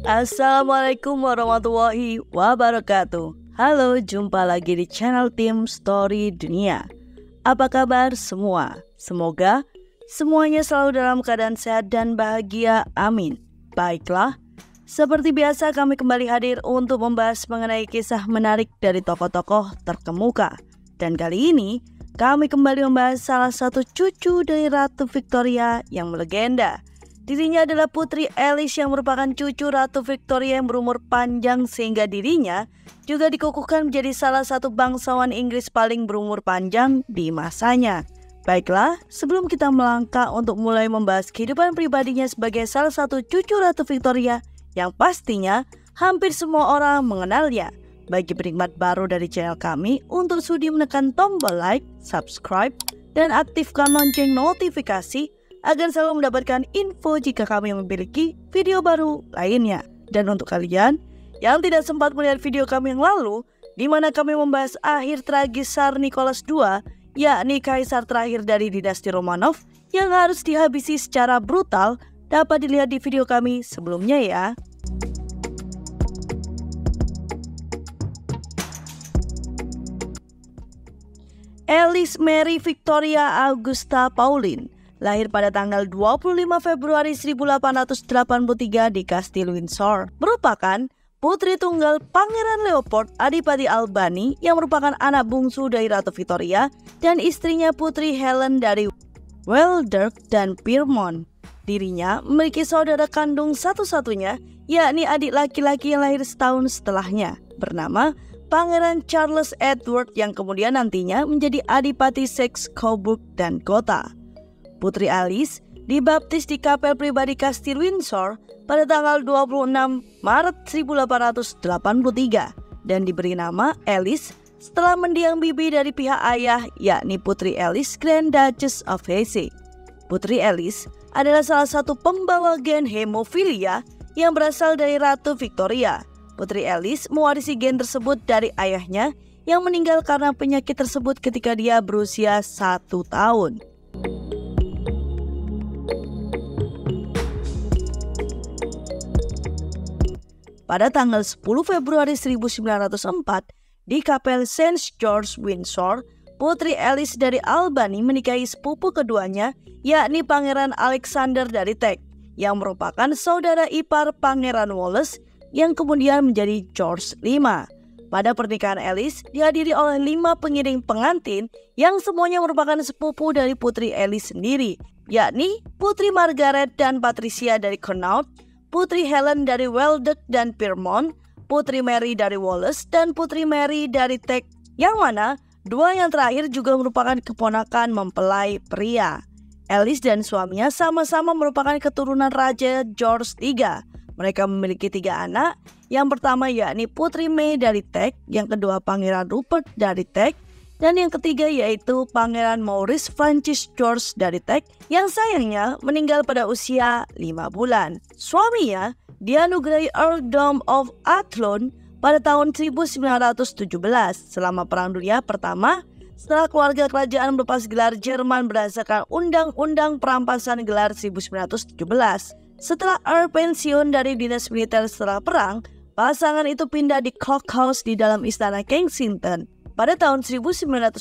Assalamualaikum warahmatullahi wabarakatuh. Halo, jumpa lagi di channel Tim Story Dunia. Apa kabar semua? Semoga semuanya selalu dalam keadaan sehat dan bahagia, amin. Baiklah, seperti biasa kami kembali hadir untuk membahas mengenai kisah menarik dari tokoh-tokoh terkemuka. Dan kali ini kami kembali membahas salah satu cucu dari Ratu Victoria yang melegenda. Dirinya adalah Putri Alice yang merupakan cucu Ratu Victoria yang berumur panjang sehingga dirinya juga dikukuhkan menjadi salah satu bangsawan Inggris paling berumur panjang di masanya. Baiklah, sebelum kita melangkah untuk mulai membahas kehidupan pribadinya sebagai salah satu cucu Ratu Victoria yang pastinya hampir semua orang mengenalnya. Bagi penikmat baru dari channel kami, untuk sudi menekan tombol like, subscribe, dan aktifkan lonceng notifikasi agar selalu mendapatkan info jika kami memiliki video baru lainnya. Dan untuk kalian yang tidak sempat melihat video kami yang lalu, di mana kami membahas akhir tragis Tsar Nicholas II, yakni kaisar terakhir dari dinasti Romanov yang harus dihabisi secara brutal, dapat dilihat di video kami sebelumnya ya. Alice Mary Victoria Augusta Pauline lahir pada tanggal 25 Februari 1883 di Kastil Windsor. Merupakan putri tunggal Pangeran Leopold Adipati Albany yang merupakan anak bungsu dari Ratu Victoria dan istrinya Putri Helen dari Welderk dan Pyrmont. Dirinya memiliki saudara kandung satu-satunya, yakni adik laki-laki yang lahir setahun setelahnya, bernama Pangeran Charles Edward yang kemudian nantinya menjadi Adipati Saxe-Coburg dan Gotha. Putri Alice dibaptis di kapel pribadi Kastil Windsor pada tanggal 26 Maret 1883 dan diberi nama Alice setelah mendiang bibi dari pihak ayah, yakni Putri Alice, Grand Duchess of Hesse. Putri Alice adalah salah satu pembawa gen hemofilia yang berasal dari Ratu Victoria. Putri Alice mewarisi gen tersebut dari ayahnya yang meninggal karena penyakit tersebut ketika dia berusia 1 tahun. Pada tanggal 10 Februari 1904, di kapel St. George Windsor, Putri Alice dari Albany menikahi sepupu keduanya, yakni Pangeran Alexander dari Teck, yang merupakan saudara ipar Pangeran Wallace, yang kemudian menjadi George V. Pada pernikahan Alice dihadiri oleh 5 pengiring pengantin yang semuanya merupakan sepupu dari Putri Alice sendiri, yakni Putri Margaret dan Patricia dari Connaught, Putri Helen dari Welderk dan Pyrmont, Putri Mary dari Wallace, dan Putri Mary dari Teck, yang mana dua yang terakhir juga merupakan keponakan mempelai pria. Alice dan suaminya sama-sama merupakan keturunan Raja George III. Mereka memiliki 3 anak, yang pertama yakni Putri May dari Teck, yang kedua Pangeran Rupert dari Teck, dan yang ketiga yaitu Pangeran Maurice Francis George dari Teck yang sayangnya meninggal pada usia 5 bulan. Suaminya dianugerahi Earldom of Athlone pada tahun 1917 selama Perang Dunia Pertama setelah keluarga kerajaan melepas gelar Jerman berdasarkan Undang-Undang Perampasan Gelar 1917. Setelah Earl pensiun dari dinas militer setelah perang, pasangan itu pindah di Cock House di dalam istana Kensington. Pada tahun 1923,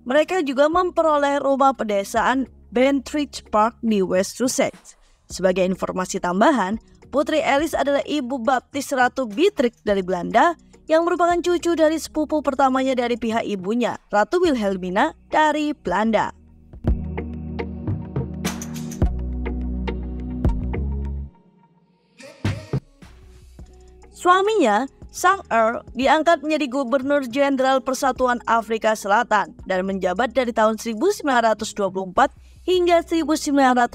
mereka juga memperoleh rumah pedesaan Bentridge Park di West Sussex. Sebagai informasi tambahan, Putri Alice adalah ibu baptis Ratu Beatrix dari Belanda yang merupakan cucu dari sepupu pertamanya dari pihak ibunya, Ratu Wilhelmina dari Belanda. Suaminya, Sang Earl, diangkat menjadi Gubernur Jenderal Persatuan Afrika Selatan dan menjabat dari tahun 1924 hingga 1931.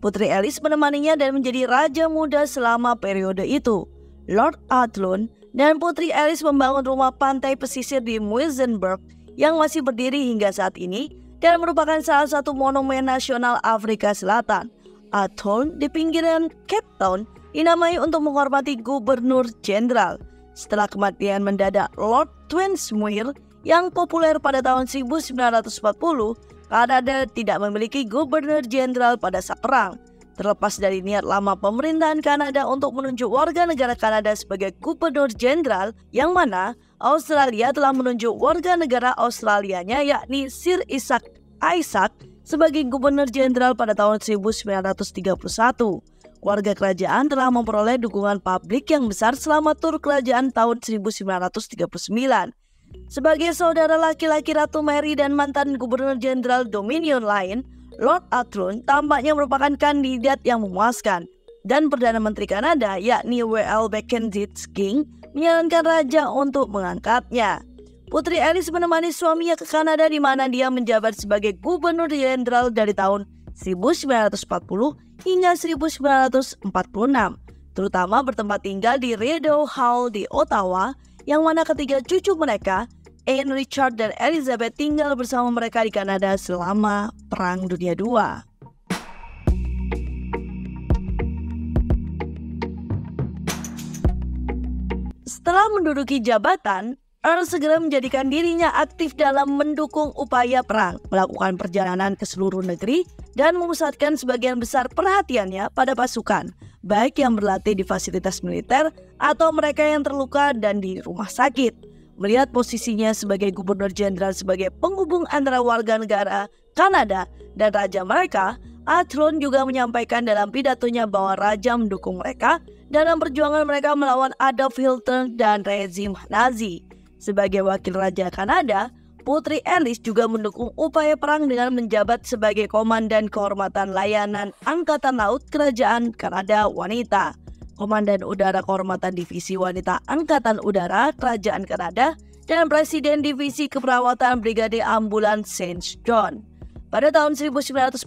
Putri Alice menemaninya dan menjadi Raja Muda selama periode itu. Lord Athlone dan Putri Alice membangun rumah pantai pesisir di Muizenberg yang masih berdiri hingga saat ini dan merupakan salah satu monumen nasional Afrika Selatan. Athlone di pinggiran Cape Town dinamai untuk menghormati Gubernur Jenderal. Setelah kematian mendadak Lord Twinsmuir yang populer pada tahun 1940, Kanada tidak memiliki gubernur jenderal pada saat perang. Terlepas dari niat lama pemerintahan Kanada untuk menunjuk warga negara Kanada sebagai gubernur jenderal, yang mana Australia telah menunjuk warga negara Australianya yakni Sir Isaac sebagai gubernur jenderal pada tahun 1931. Warga kerajaan telah memperoleh dukungan publik yang besar selama tur kerajaan tahun 1939. Sebagai saudara laki-laki Ratu Mary dan mantan gubernur jenderal Dominion lain, Lord Athlone tampaknya merupakan kandidat yang memuaskan, dan Perdana Menteri Kanada yakni W.L. Mackenzie King menyarankan raja untuk mengangkatnya. Putri Alice menemani suaminya ke Kanada di mana dia menjabat sebagai gubernur jenderal dari tahun 1940 hingga 1946, terutama bertempat tinggal di Rideau Hall di Ottawa, yang mana ketiga cucu mereka, Anne, Richard, dan Elizabeth tinggal bersama mereka di Kanada selama Perang Dunia II. Setelah menduduki jabatan, Earl segera menjadikan dirinya aktif dalam mendukung upaya perang, melakukan perjalanan ke seluruh negeri, dan memusatkan sebagian besar perhatiannya pada pasukan, baik yang berlatih di fasilitas militer atau mereka yang terluka dan di rumah sakit. Melihat posisinya sebagai gubernur jenderal sebagai penghubung antara warga negara Kanada dan raja mereka, Athlone juga menyampaikan dalam pidatonya bahwa raja mendukung mereka dalam perjuangan mereka melawan Adolf Hitler dan rezim Nazi. Sebagai wakil raja Kanada, Putri Alice juga mendukung upaya perang dengan menjabat sebagai Komandan Kehormatan Layanan Angkatan Laut Kerajaan Kanada Wanita, Komandan Udara Kehormatan Divisi Wanita Angkatan Udara Kerajaan Kanada, dan Presiden Divisi Keperawatan Brigade Ambulans St. John. Pada tahun 1944,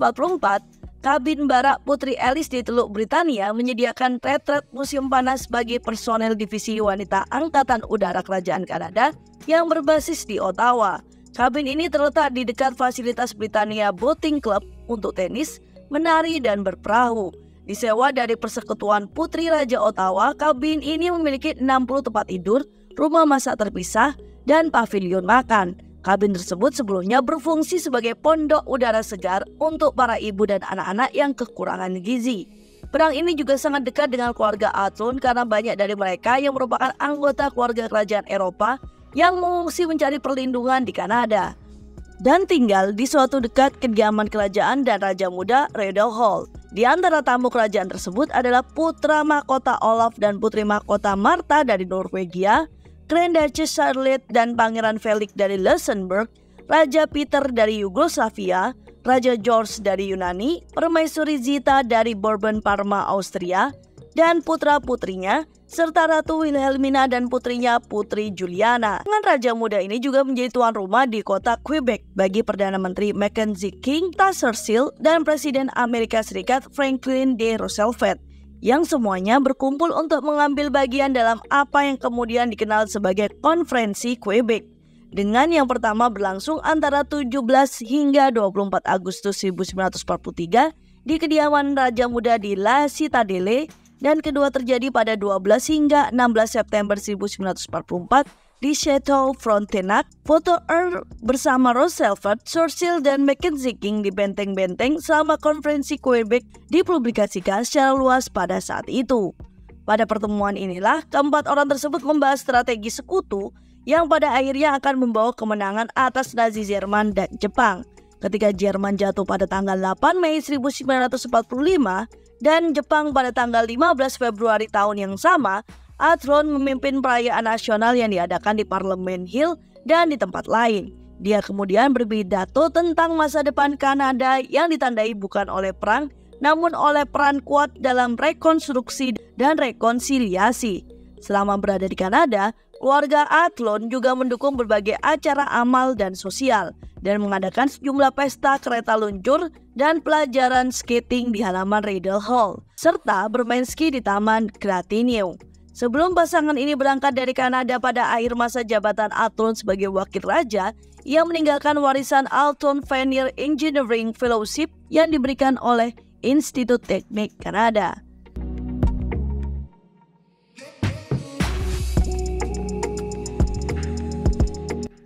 kabin barak Putri Alice di Teluk Britania menyediakan retret museum panas bagi personel Divisi Wanita Angkatan Udara Kerajaan Kanada yang berbasis di Ottawa. Kabin ini terletak di dekat fasilitas Britannia Boating Club untuk tenis, menari, dan berperahu. Disewa dari Persekutuan Putri Raja Ottawa, kabin ini memiliki 60 tempat tidur, rumah masak terpisah, dan pavilion makan. Kabin tersebut sebelumnya berfungsi sebagai pondok udara segar untuk para ibu dan anak-anak yang kekurangan gizi. Perang ini juga sangat dekat dengan keluarga Athlone karena banyak dari mereka yang merupakan anggota keluarga kerajaan Eropa yang mengungsi mencari perlindungan di Kanada dan tinggal di suatu dekat kediaman kerajaan dan Raja Muda Rideau Hall. Di antara tamu kerajaan tersebut adalah putra mahkota Olaf dan putri mahkota Martha dari Norwegia, Grand Duchess Charlotte dan Pangeran Felix dari Luxembourg, Raja Peter dari Yugoslavia, Raja George dari Yunani, Permaisuri Zita dari Bourbon Parma Austria, dan putra-putrinya, serta Ratu Wilhelmina dan putrinya Putri Juliana. Dengan Raja Muda ini juga menjadi tuan rumah di kota Quebec bagi Perdana Menteri Mackenzie King, Churchill, dan Presiden Amerika Serikat Franklin D. Roosevelt, yang semuanya berkumpul untuk mengambil bagian dalam apa yang kemudian dikenal sebagai Konferensi Quebec. Dengan yang pertama berlangsung antara 17 hingga 24 Agustus 1943 di kediaman Raja Muda di La Citadelle, dan kedua terjadi pada 12 hingga 16 September 1944 di Chateau Frontenac. Foto Earl bersama Roosevelt, Churchill, dan Mackenzie King di benteng-benteng selama Konferensi Quebec dipublikasikan secara luas pada saat itu. Pada pertemuan inilah keempat orang tersebut membahas strategi sekutu yang pada akhirnya akan membawa kemenangan atas Nazi Jerman dan Jepang. Ketika Jerman jatuh pada tanggal 8 Mei 1945 dan Jepang pada tanggal 15 Februari tahun yang sama, Athlone memimpin perayaan nasional yang diadakan di Parliament Hill dan di tempat lain. Dia kemudian berpidato tentang masa depan Kanada yang ditandai bukan oleh perang, namun oleh peran kuat dalam rekonstruksi dan rekonsiliasi. Selama berada di Kanada, keluarga Athlone juga mendukung berbagai acara amal dan sosial dan mengadakan sejumlah pesta kereta luncur dan pelajaran skating di halaman Rideau Hall, serta bermain ski di Taman Gatineau. Sebelum pasangan ini berangkat dari Kanada pada akhir masa jabatan Athlone sebagai wakil raja, ia meninggalkan warisan Athlone Vanier Engineering Fellowship yang diberikan oleh Institut Teknik Kanada.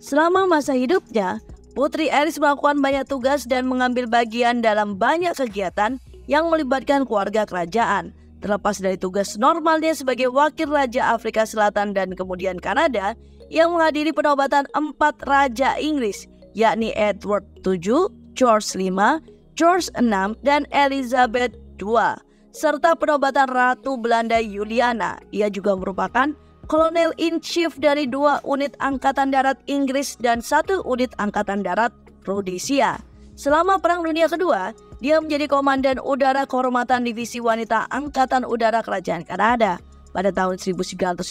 Selama masa hidupnya, Putri Alice melakukan banyak tugas dan mengambil bagian dalam banyak kegiatan yang melibatkan keluarga kerajaan. Terlepas dari tugas normalnya sebagai wakil Raja Afrika Selatan dan kemudian Kanada yang menghadiri penobatan 4 Raja Inggris, yakni Edward VII, George V, George VI, dan Elizabeth II, serta penobatan Ratu Belanda Juliana. Ia juga merupakan Kolonel in Chief dari 2 unit Angkatan Darat Inggris dan 1 unit Angkatan Darat Rhodesia. Selama Perang Dunia Kedua, dia menjadi Komandan Udara Kehormatan Divisi Wanita Angkatan Udara Kerajaan Kanada. Pada tahun 1950,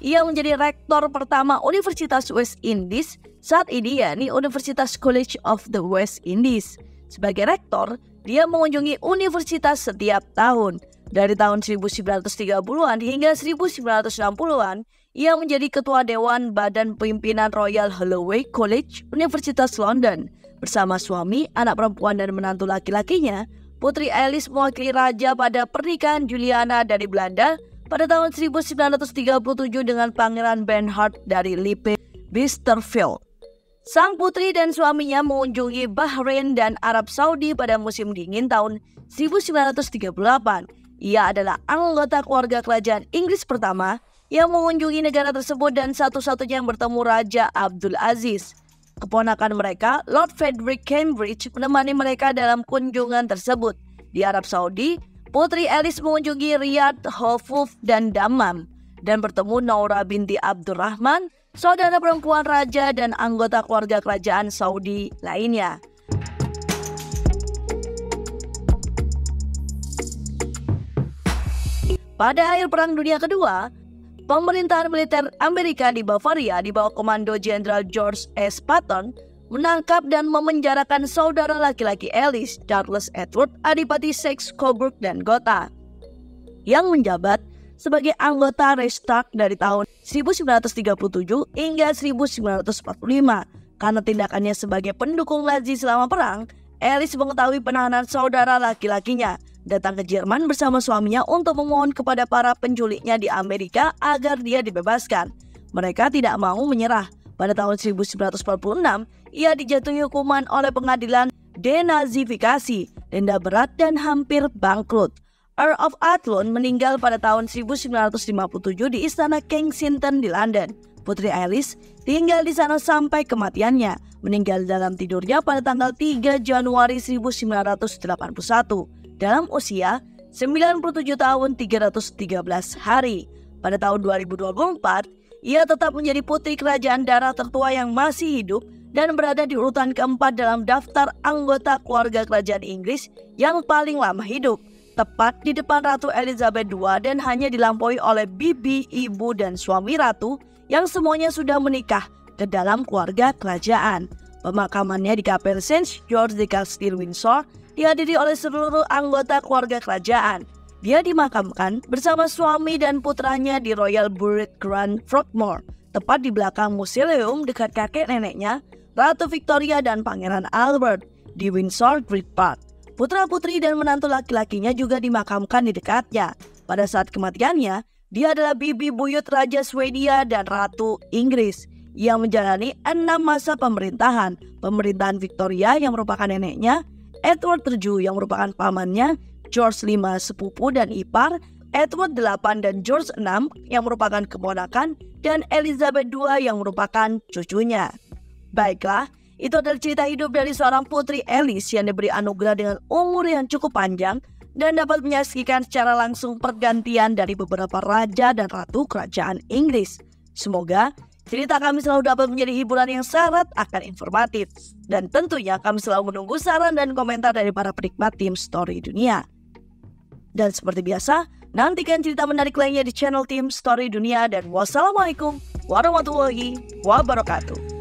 ia menjadi rektor pertama Universitas West Indies, saat ini yakni Universitas College of the West Indies. Sebagai rektor, dia mengunjungi universitas setiap tahun. Dari tahun 1930-an hingga 1960-an, ia menjadi Ketua Dewan Badan Pimpinan Royal Holloway College, Universitas London. Bersama suami, anak perempuan dan menantu laki-lakinya, Putri Alice mewakili Raja pada pernikahan Juliana dari Belanda pada tahun 1937 dengan Pangeran Bernhard dari Lippe, Westerveld. Sang putri dan suaminya mengunjungi Bahrain dan Arab Saudi pada musim dingin tahun 1938. Ia adalah anggota keluarga kerajaan Inggris pertama yang mengunjungi negara tersebut dan satu-satunya yang bertemu Raja Abdul Aziz. Keponakan mereka, Lord Frederick Cambridge, menemani mereka dalam kunjungan tersebut. Di Arab Saudi, Putri Alice mengunjungi Riyadh, Hufuf, dan Dammam, dan bertemu Noura binti Abdurrahman, saudara perempuan raja dan anggota keluarga kerajaan Saudi lainnya. Pada akhir Perang Dunia Kedua, pemerintahan militer Amerika di Bavaria di bawah komando Jenderal George S. Patton menangkap dan memenjarakan saudara laki-laki Alice, Charles Edward Adipati Saxe-Coburg dan Gotha, yang menjabat sebagai anggota Reichstag dari tahun 1937 hingga 1945. Karena tindakannya sebagai pendukung Nazi selama perang, Alice mengetahui penahanan saudara laki-lakinya, datang ke Jerman bersama suaminya untuk memohon kepada para penculiknya di Amerika agar dia dibebaskan. Mereka tidak mau menyerah. Pada tahun 1946, ia dijatuhi hukuman oleh pengadilan denazifikasi, denda berat dan hampir bangkrut. Earl of Athlone meninggal pada tahun 1957 di Istana Kensington di London. Putri Alice tinggal di sana sampai kematiannya, meninggal dalam tidurnya pada tanggal 3 Januari 1981. Dalam usia 97 tahun 313 hari. Pada tahun 2024, ia tetap menjadi putri kerajaan darah tertua yang masih hidup dan berada di urutan keempat dalam daftar anggota keluarga kerajaan Inggris yang paling lama hidup, tepat di depan Ratu Elizabeth II dan hanya dilampaui oleh bibi, ibu, dan suami ratu yang semuanya sudah menikah ke dalam keluarga kerajaan. Pemakamannya di Kapel St. George di Kastil Windsor dihadiri oleh seluruh anggota keluarga kerajaan. Dia dimakamkan bersama suami dan putranya di Royal Burial Ground Frogmore, tepat di belakang museum dekat kakek neneknya, Ratu Victoria dan Pangeran Albert, di Windsor Great Park. Putra-putri dan menantu laki-lakinya juga dimakamkan di dekatnya. Pada saat kematiannya, dia adalah bibi buyut Raja Swedia dan Ratu Inggris yang menjalani 6 masa pemerintahan. Pemerintahan Victoria yang merupakan neneknya, Edward VII yang merupakan pamannya, George V sepupu dan ipar, Edward VIII dan George VI yang merupakan keponakan, dan Elizabeth II yang merupakan cucunya. Baiklah, itu adalah cerita hidup dari seorang Putri Alice yang diberi anugerah dengan umur yang cukup panjang dan dapat menyaksikan secara langsung pergantian dari beberapa raja dan ratu kerajaan Inggris. Semoga cerita kami selalu dapat menjadi hiburan yang syarat akan informatif. Dan tentunya kami selalu menunggu saran dan komentar dari para penikmat Tim Story Dunia. Dan seperti biasa, nantikan cerita menarik lainnya di channel Tim Story Dunia. Dan wassalamualaikum warahmatullahi wabarakatuh.